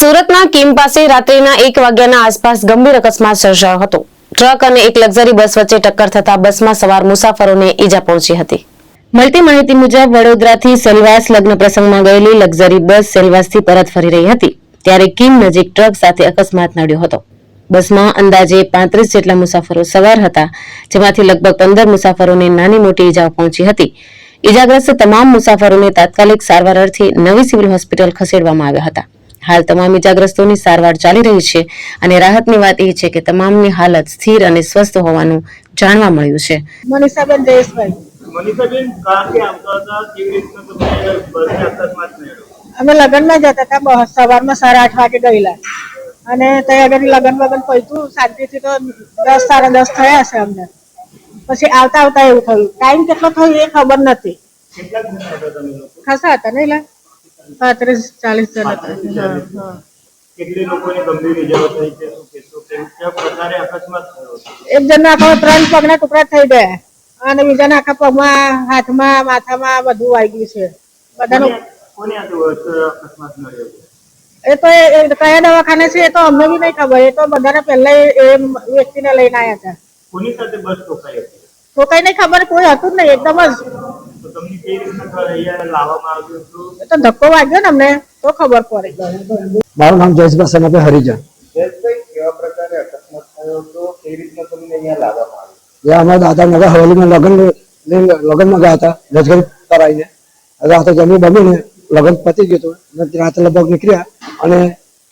સુરતના કિમ પાસે રાત્રિના 1 વાગ્યાના આસપાસ ગંભીર અકસ્માત સર્જાયો હતો। ટ્રક અને એક લક્ઝરી બસ વચ્ચે ટક્કર થતા બસમાં સવાર મુસાફરોને ઈજા પહોંચી હતી। મળતી માહિતી મુજબ વડોદરાથી સેલવાસ લગ્ન પ્રસંગમાં ગયેલી લક્ઝરી બસ સેલવાસથી પરત ફરી રહી હતી ત્યારે કિમ નજીક ટ્રક સાથે અકસ્માત નડ્યો હતો। બસમાં અંદાજે 35 જેટલા મુસાફરો સવાર હતા, જેમાંથી લગભગ 15 મુસાફરોને નાની મોટી ઈજાઓ પહોંચી હતી। ઈજાગ્રસ્ત તમામ મુસાફરોને તાત્કાલિક સારવાર અર્થે નવી સિવિલ હોસ્પિટલ ખસેડવામાં આવ્યા હતા। હાલ તમામ ઈજાગ્રસ્તોની સારવાર ચાલી રહી છે અને રાહતની વાત એ છે કે તમામની હાલત સ્થિર અને સ્વસ્થ હોવાનું જાણવા મળ્યું છે। મનીષાબેન જયેશભાઈ, મનીષાબેન ક્યાંથી આવતા હતા, કેવી રીતના તમને બસને અકસ્માત થયો? અમે લગ્નમાં જતા હતા, સવારમાં 8:30 વાગે ગયેલા અને ત્યાં આગળ લગ્ન પહોંચ્યું શાંતિથી તો 10 સાડા 10 થયા હશે અમને। પછી આવતા આવતા એવું થયું, ટાઈમ કેટલો થયો એ ખબર નથી। કેટલા જણ હતા તમે લોકો? ખાસા હતા ને, 35-40 જણ હતા। કેટલી લોકોને ગંભીર ઇજાઓ થઈ છે, શું કહેશો? કયા પ્રકારે અકસ્માત થયો? એક જણના આખા 3 પગના ટુકડા થઈ ગયા અને બીજાના આખા પગમાં, હાથમાં, માથામાં બધું વાગ્યું છે બધાનું। કોને અકસ્માત નડ્યો? એ તો કયા દવાખાને છે એ તો અમને બી નહીં ખબર। એ તો બધાને પહેલા એ વ્યક્તિને લઈને આવ્યા હતા। કોની સાથે બસ ઠોકાઈ હતી? તો કઈ નહીં ખબર, કોઈ હતું જ નહીં, એકદમ જ। તો તમને કેવી રીતના અહીંયા લાવવામાં આવ્યું હતું? એ તો ધક્કો વાગ્યો ને અમને તો ખબર પડી। મારું નામ જયેશભાઈ સનાભાઈ હરિજન। જયેશભાઈ, કેવા પ્રકારે અકસ્માત થયો હતો, કેવી રીતના તમને અહીંયા લાવવામાં આવ્યું? એ અમારા દાદા નગર હવેલીમાં લગ્નમાં ગયા હતા, લશ્કરી કરાવીને રાતે જમી બમીને લગ્ન પતી ગયું હતું। રાતે લગભગ નીકળ્યા અને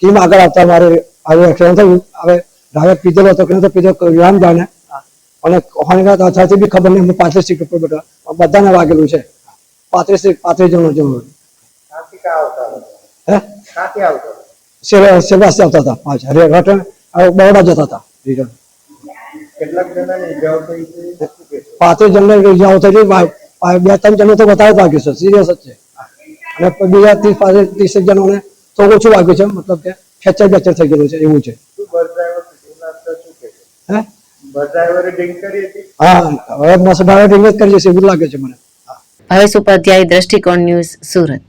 ટીમ આગળ આવતા મારે હવે એક્સિડન્ટ થયું। હવે ડ્રાઈવર પીધેલો હતો કે પીધો રામ જાણે અને અથાથી બી ખબર નહીં, હું 35 સીટ ઉપર બેઠા, બધાને વાગેલું છે। 35 જણો જેવું। હે સેલવાસથી આવતા હતા, 5 બરોડા જતા હતા રિટર્ન। કેટલાક જણાને ઇજાઓ થઈ છે? 35 જણને ઇજાઓ થઈ છે, 2-3 જણને તો વધારે વાગ્યું છે, સિરિયસ જ છે અને બીજા 30 જણોને તો ઓછું વાગ્યું છે, મતલબ કે ફ્રેક્ચર થઈ ગયેલું છે એવું છે। બસ ડ્રાઈવર શું કહે છે? હે બસ ડ્રાઈવરે ડ્રિંક કરી હતી? હા, હવે મસ્ત ડ્રાઈવર ડ્રિંક જ કરી જશે એવું લાગે છે મને। ભાવેશ ઉપાધ્યાય, દ્રષ્ટિકોણ ન્યૂઝ, સુરત।